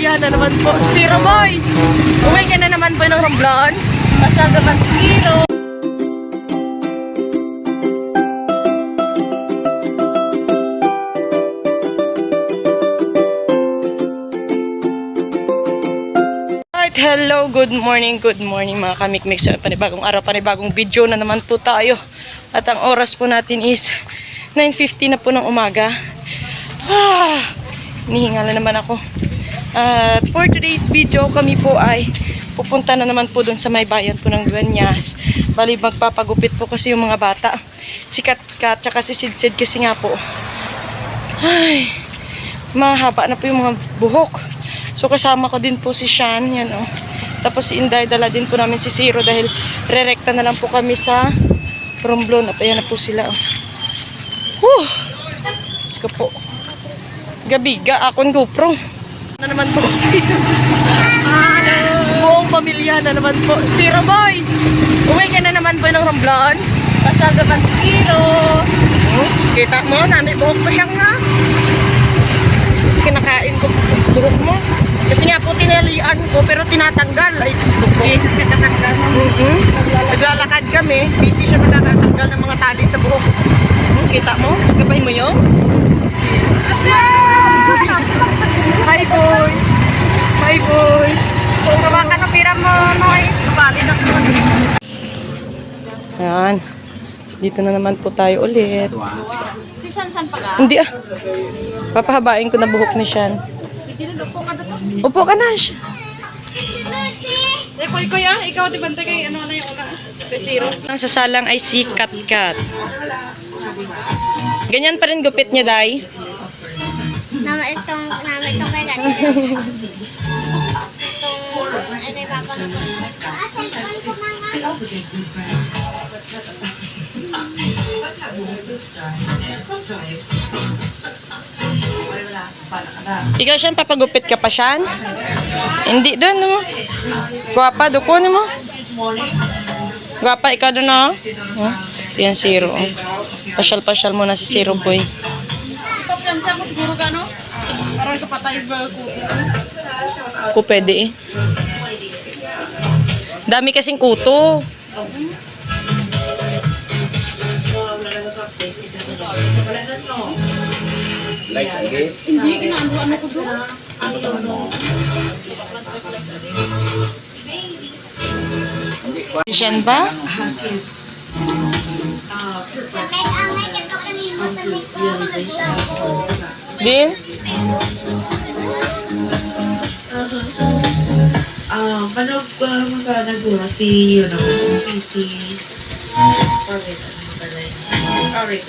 pamilya na naman po. Zero boy! Uwi ka na naman po ng Romblon. Masyado man zero. Hello, good morning mga kamikmik. So, panibagong araw, panibagong video na naman po tayo. At ang oras po natin is 9:50 na po ng umaga. Hinihinga na naman ako. At for today's video, kami po ay pupunta na naman po doon sa may bayan po ng Dueñas. Bali, magpapagupit po kasi yung mga bata. Si Kat tsaka si Sid kasi nga po. Ay, mahaba na po yung mga buhok. So kasama ko din po si Sean, yan oh. Tapos si Inday, dala din po namin si Zero dahil re-recta na lang po kami sa Romblon. At ayan na po sila oh. Diyos ko po. Gabiga, akong GoPro. Na naman po. Buong pamilya na naman po. Zero boy! Uwi ka na naman po ng Romblon. Masyado man si Zero. Kita mo, namin buhok pa siyang nga. Kinakain ko buhok mo. Kasi nga po tinalian ko pero tinatanggal. Ay, Diyos ko po. Naglalakad kami. Busy siya sa kakatanggal ng mga tali sa buhok. Kita mo? Gabay mo yun? Hi boy! Hi boy! Kung gawa ka ng pira mo, Noy. Kabali na ko. Ayan. Dito na naman po tayo ulit. Si Shan pa ka? Hindi ah. Papahabain ko na buhok ni Shan. Upo ka na. Kuya, ikaw di bantay kay ano na yung una? Zero. Ang sasalang ay si Kat. Ganyan pa rin gupit niya, Day. Nama itong kay Dad. Itong Ikaw, Shan, papagupit ka pa, Shan? Hindi doon, no? Guwapa, dukunin mo. Guwapa, ikaw doon, no? Yan, Zero. Pasyal-pasyal muna si Zero boy. Paplansa mo siguro ka, no? Parang kapatay ba ko? Kung pwede eh. Dami kasing kuto. Hindi, ginaano ko doon. Shan ba? Din? Panog mo sa naguro si PC.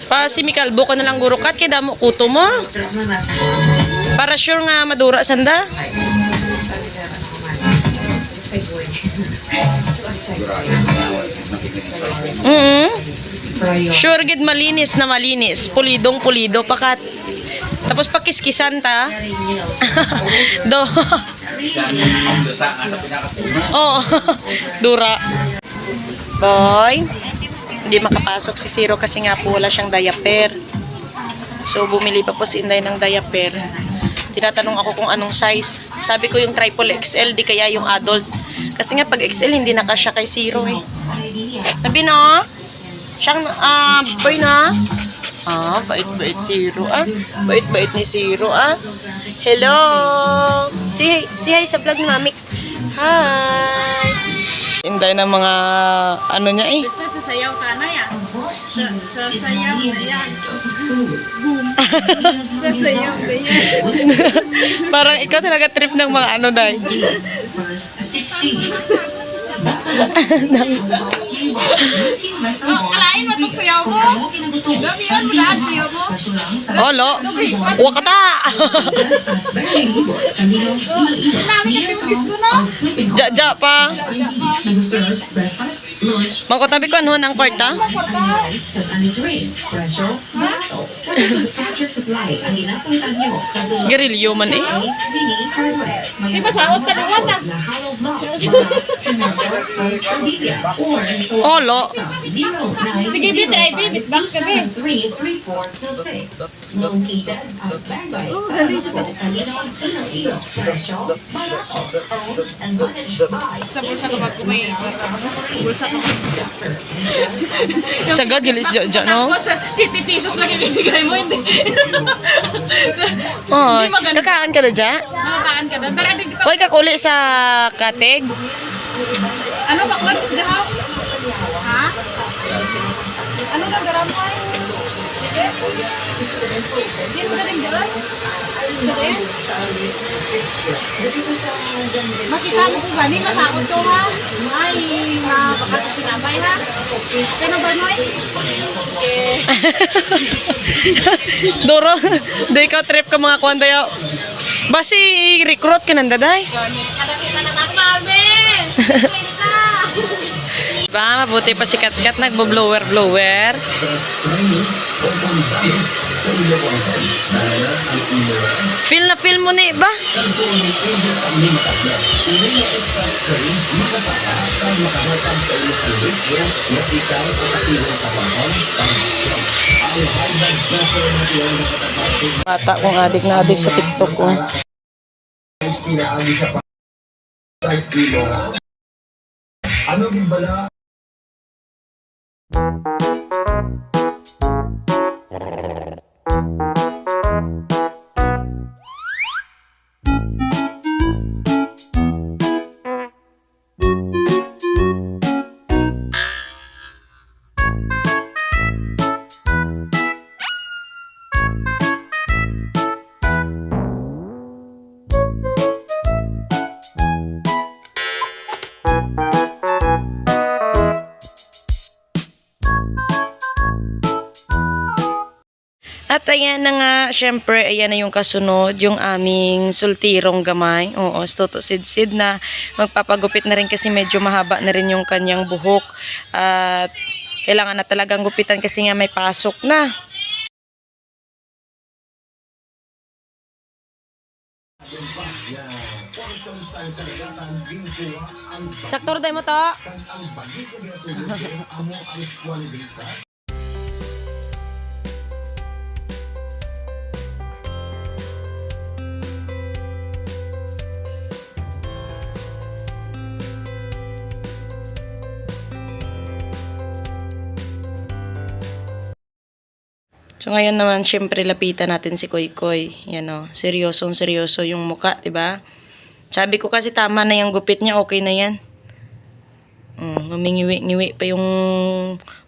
Pa si Mikalbo ko na lang guro kat kaya damo kuto mo. Para sure nga madura sanda. Sure gid malinis na malinis. Pulidong pulido pakat. Tapos pakiskisan ta. Do. Oh, dura. Boy. Hindi makapasok si Zero kasi nga po wala siyang diaper. So bumili pa po si Inday ng diaper. Tinatanong ako kung anong size. Sabi ko yung triple XL, di kaya yung adult. Kasi nga pag XL hindi na kasya kay Zero eh. Sabi no? Siyang boy na? Bait-bait Zero Bait-bait ni Zero Hello! Say hi sa vlog ni Mami. Hi! Inday na mga ano niya eh. Basta sasayaw ka na yan. Sasayaw na yan. Boom. Sasayaw na yan. Parang ikaw talaga trip ng mga ano, Day. Kalain mo itong sayaw mo? Gamihan mo lahat sayaw mo? Olo, wakata! Namin yung pinagis ko, no? Ja pa. Magkatabi ko ano ng kwarta? Garilyo man eh. Di ba saot ka luwat Olo. Sige, bitry, bitbox ka, Tibay, talino, Iloilo, presyo, barato, owned and managed by Sa bulsa ka ba kumay? Bulsa ka ba? Sagad, gilis dyan, no? Tapos, 70 pesos lang ibibigay mo, hindi. Oh, Hindi maganda. kakaan ka na dyan? Nakakaan ka doon. Tara, dito. Huwag ka kuli sa katig. Ano ba, Kwan? Garaw? Ha? Ano ka, garaw mo? Hindi mo na rin doon? Makita mo kung gani, masakot ko ha. Ay, baka ito pinabay ha. Kano ba mo Okay. Doro, day ka trip ka mga kwanda yaw. Basi recruit ka nang daday. Kada kita na mami! Kita! Diba, mabuti pa si Katkat nagbo-blower. Feel na feel mo ni ba? Bata kong adik na adik sa TikTok ko. At ayan na nga, syempre, ayan na yung kasunod, yung aming sultirong gamay. Oo, Toto Sid na magpapagupit na rin kasi medyo mahaba na rin yung kanyang buhok. At kailangan na talagang gupitan kasi nga may pasok na. Saktor tayo mo to. So ngayon naman, syempre lapitan natin si Koy Koy. Yan o, seryoso yung muka, 'di ba? Sabi ko kasi tama na yung gupit niya, okay na yan. Humingiwi-ngiwi pa yung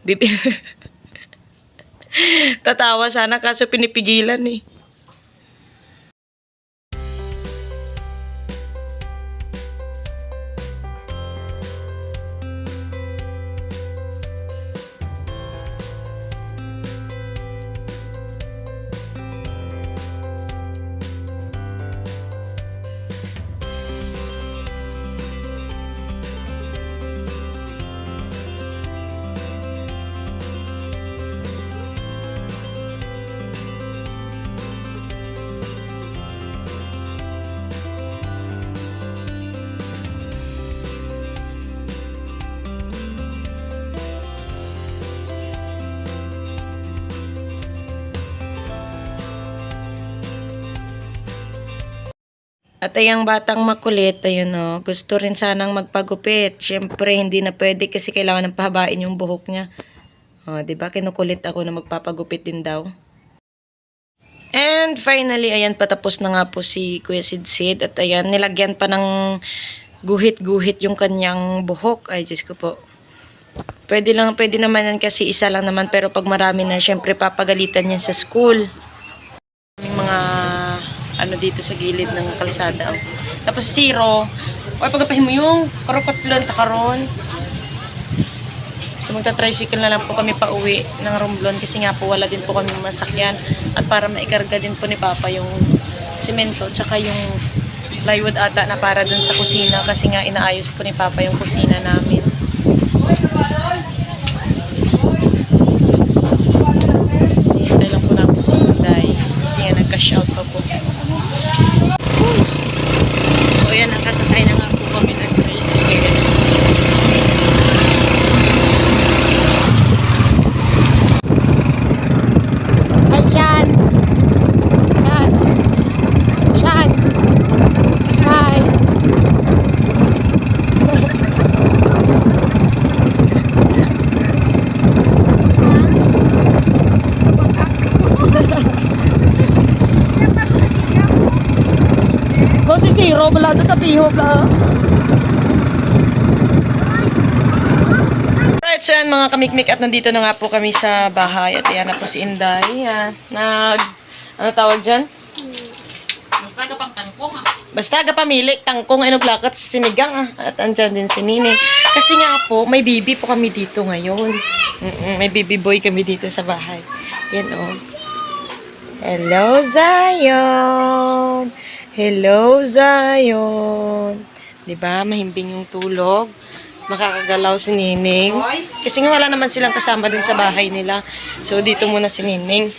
bibig. Tatawa sana kaso pinipigilan eh. At ayang batang makulit, ayun o, gusto rin sanang magpagupit. Siyempre, hindi na pwede kasi kailangan ng pahabain yung buhok niya. O, diba? Kinukulit ako na magpapagupit din daw. And finally, ayan, patapos na nga po si Kuya Sid. At ayan, nilagyan pa ng guhit-guhit yung kanyang buhok. Ay, Diyos ko po. Pwede naman yan kasi isa lang naman. Pero pag marami na, siyempre papagalitan yan sa school. Mga ano dito sa gilid ng kalsada. Tapos zero. O pagkapahin mo yung karupatlon takaron. So magta-tricycle na lang po kami pa uwi ng Romblon kasi nga po wala din po kami masakyan. At para maikarga din po ni Papa yung simento tsaka yung plywood ata na para dun sa kusina kasi nga inaayos po ni Papa yung kusina namin. Hintay lang po namin si Inday kasi nga nag-cash out pa po. So yan, nakasakay na nga po kami ng tricycle. Ayan! Yan! Turo pala ito sa pihog ah. Alright, so yan mga kamikmik at nandito na nga po kami sa bahay at yan na po si Inday. Yan, ano tawag dyan? Basta pamili, tangkong ay naglakat sa sinigang ah. At andyan din si Nini. Kasi nga po, may baby po kami dito ngayon. May baby boy kami dito sa bahay. Yan oh. Hello, Zion! Hello, Zion! Diba, mahimbing yung tulog. Makakagalaw si Nining. Kasi nga wala naman silang kasama dun sa bahay nila. So, dito muna si Nining.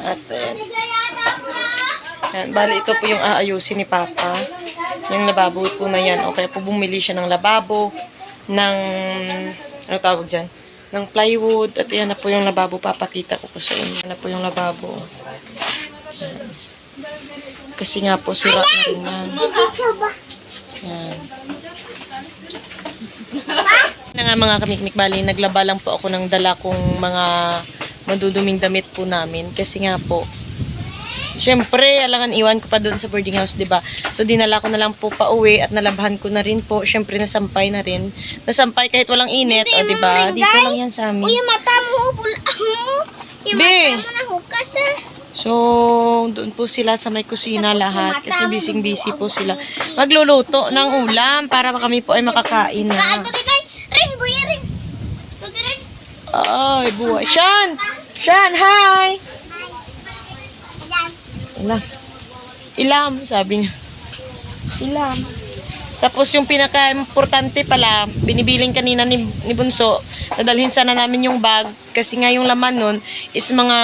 At, yan, bali, ito po yung aayusin ni Papa. Yung lababo po na yan. O kaya po bumili siya ng lababo, ng, ano tawag dyan? Ng plywood. At yan na po yung lababo. Papakita ko po sa inyo. Yan na po yung lababo. Yan. Kasi nga po, sira na rin yan. Yan. Na nga mga kamikmik, bali, naglaba lang po ako ng dala kong mga maduduming damit po namin. Kasi nga po, syempre, alangan iwan ko pa doon sa boarding house, 'di ba? So dinala ko na lang po pauwi at nalabhan ko na rin po. Syempre nasampay na rin. Nasampay kahit walang init, 'di ba? Dito lang 'yan sa amin. Uy, mata mo, pula mo. Yung Be. mata mo na hukas eh. So, doon po sila sa may kusina lahat kasi busy-busy po sila. Magluluto ng ulam para kami po ay makakain na. Ito din ay, rin, buya rin. Ito din rin. Ay, buhay. Sean! Sean, hi! Ilam. Ilam, sabi niya. Ilam. Tapos yung pinaka-importante pala, binibiling kanina ni Bunso, nadalhin sana namin yung bag kasi nga yung laman nun is mga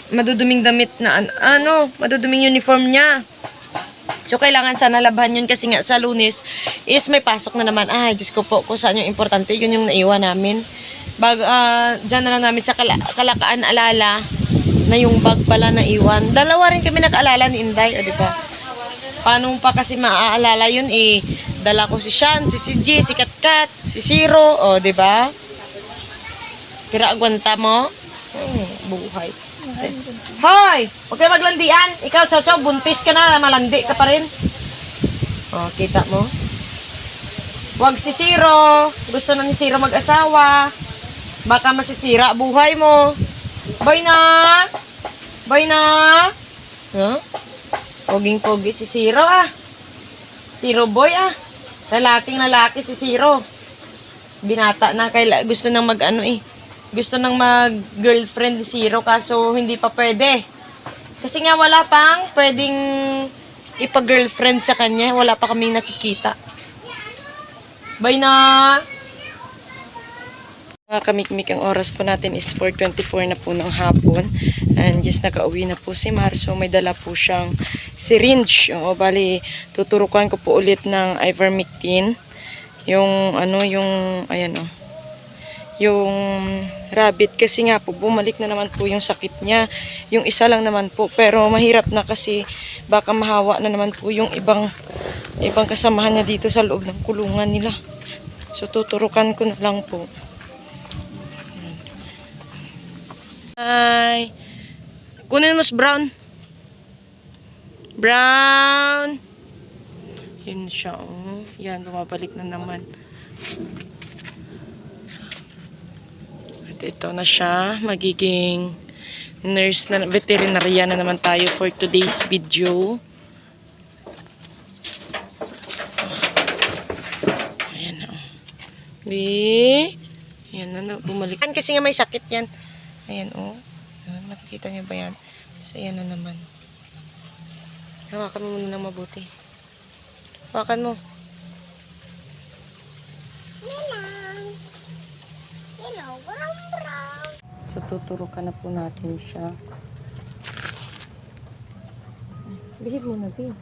maduduming damit na maduduming uniform niya. So, kailangan sana labhan yun kasi nga sa Lunes is may pasok na naman. Ay, Diyos ko po, kung saan yung importante, yun yung naiwan namin. Diyan na lang namin sa Kalakaan alala na yung bag pala na iwan. Dalawa rin kami nakaalala ni Inday, o diba? Paano pa kasi maaalala yun eh? Dala ko si Sean, si CG, si Katkat, si Zero, o diba? Kira agwanta mo? Buhay. Hoy! Huwag kayo maglandian. Ikaw, chow, buntis ka na, malandi ka pa rin. O, kita mo? Huwag si Zero. Gusto na ni Zero mag-asawa. Baka masisira buhay mo. Bye na! Bye na! Huh? Poging-pogi si Zero ah. Zero boy ah. Lalaking lalaki si Zero. Binata na, gusto nang mag-ano eh. Gusto nang mag-girlfriend ni Zero kaso hindi pa pwede. Kasi nga wala pang pwedeng ipag-girlfriend sa kanya. Wala pa kaming nakikita. Bye na! Mga kamikmik, ang oras po natin is 4:24 na po ng hapon. And yes, nakauwi na po si Mar. So may dala po siyang syringe. O bali, tuturukan ko po ulit ng ivermectin. Yung ayan o. Yung rabbit kasi nga po, bumalik na naman po yung sakit niya. Yung isa lang naman po. Pero mahirap na kasi baka mahawa na naman po yung ibang kasamahan niya dito sa loob ng kulungan nila. So tuturukan ko na lang po. Hi. Kunin mo si Brown. Brown. Yun siya. Oh. Yan, bumabalik na naman. At ito na siya. Magiging nurse na, veterinarya na naman tayo for today's video. Ayan na. Ayan na, bumalik. Kasi nga may sakit yan. Ayan, oh. Ayan, nakikita niyo ba yan? So, ayan na naman. Hawakan mo muna ng mabuti. Hawakan mo. Ninang. Hello, brown. So, tuturukan na po natin siya. Bihib mo na, Bih.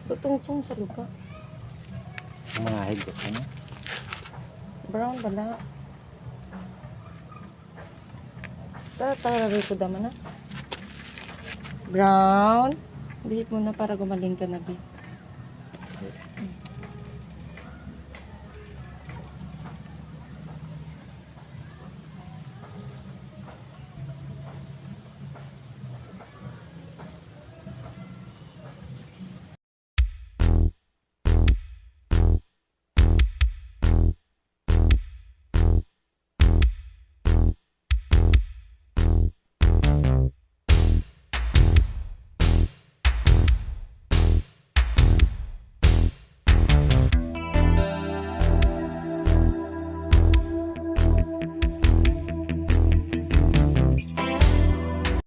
Tutungtong sa lupa. Mga higot na. Brown, bala. Tara ko daman na. Brown. Bihip mo na para gumaling ka na, Bi.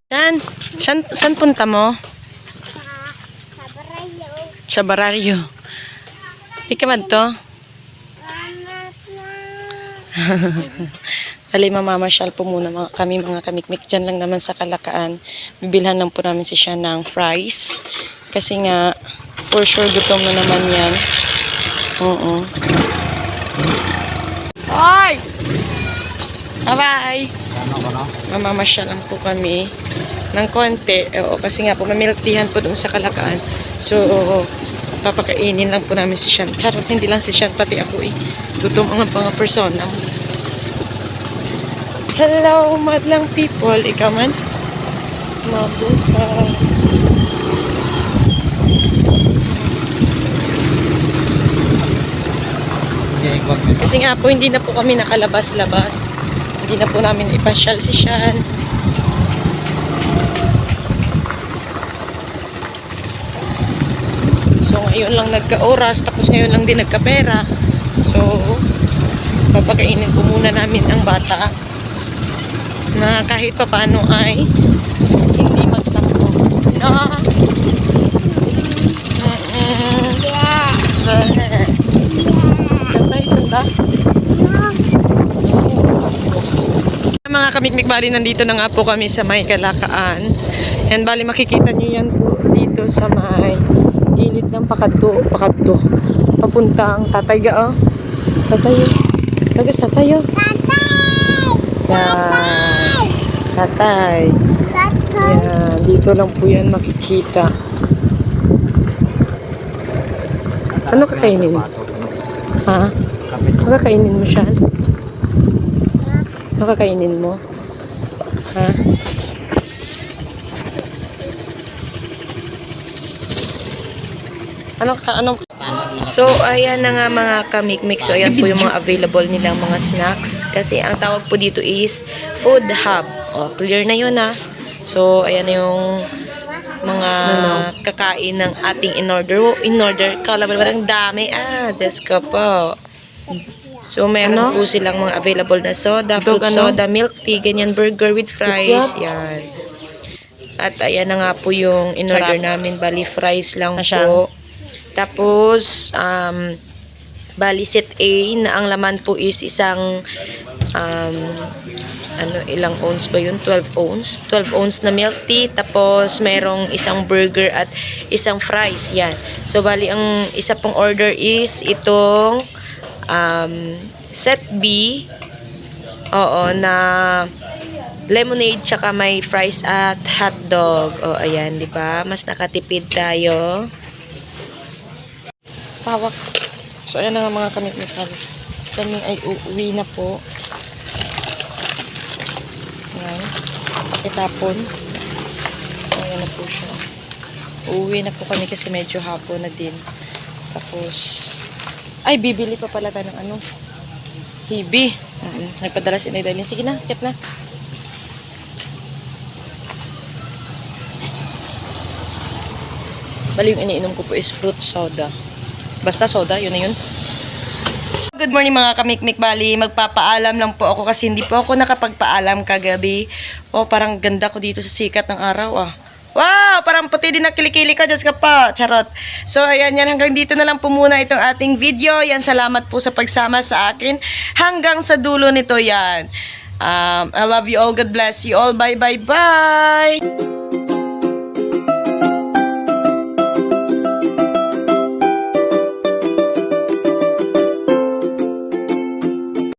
Saan punta mo? Sa barayo. Sa bararyo. Di ka man to? Anak na. Dali, mamamasyal po muna kami mga kamikmik. Diyan lang naman sa Kalakaan. Bibilhan lang po namin si siya ng fries. Kasi nga, for sure gutom na naman yan. Oo. Hoy! Bye-bye! Mamamasyal lang po kami ng konti. Oo, kasi nga po, mamiltihan po doon sa Kalakaan. So, papakainin lang po namin si Shan. Charot, hindi lang si Shan, pati ako eh. Gutom ang mga persona. Hello, madlang people. Ikaw man? Mabuhay. Kasi nga po, hindi na po kami nakalabas-labas. Hindi na po namin ipasyal si Shan. So, ngayon lang nagka-oras, tapos ngayon lang din nagka-pera. So, papakainin po muna namin ang bata na kahit papaano ay hindi magtampo na Tatay, sanda. Mga kamikmik, bali nandito na nga po kami sa may Kalakaan. And bali makikita nyo yan po dito sa may gilid ng pakadto. Papuntang Tatay ga, oh. Tatay. Tagas Tatay, oh. Yan. Tatay. Yan. Dito lang po yan makikita. Ano kakainin? Ha? Ano kakainin mo siya? Ano kakainin mo? Ha? Anong? So, ayan na nga mga kamikmik. So, ayan po yung mga available nilang mga snacks. Kasi ang tawag po dito is Food Hub. O, clear na yun ha. So, ayan na yung mga kakain ng ating in-order. Kala ba ang dami? Diyos ko po. So, meron po silang mga available na soda, fruit soda, milk tea, ganyan, burger with fries. Yan. At ayan na nga po yung in-order namin. Bali, fries lang po. Tapos, bali set A na ang laman po is isang ilang ounce ba yun? 12 ounce. 12 ounce na milk tea. Tapos, mayroong isang burger at isang fries. Yan. So, bali, ang isa pong order is itong set B. Oo, na lemonade tsaka may fries at hotdog. O, ayan, di ba? Mas nakatipid tayo. Pawak. So, ayan na nga mga kamikmikal. Kami ay uuwi na po. Ayan. Pakitapon. Ayan na po siya. Uuwi na po kami kasi medyo hapon na din. Tapos, ay, bibili pa pala tayo ng ano. Hibi. Nagpadala si Naidalin. Sige na, kit na. Bali, yung iniinom ko po is fruit soda. Basta soda, yun na yun. Good morning mga kamikmik. Bali, magpapaalam lang po ako kasi hindi po ako nakapagpaalam kagabi. Oh, parang ganda ko dito sa sikat ng araw Wow, parang puti din ang kilikili ko. Diyos ka pa. Charot. So, ayan yan. Hanggang dito na lang po muna itong ating video. Yan, salamat po sa pagsama sa akin. Hanggang sa dulo nito yan. I love you all. God bless you all. Bye, bye, bye.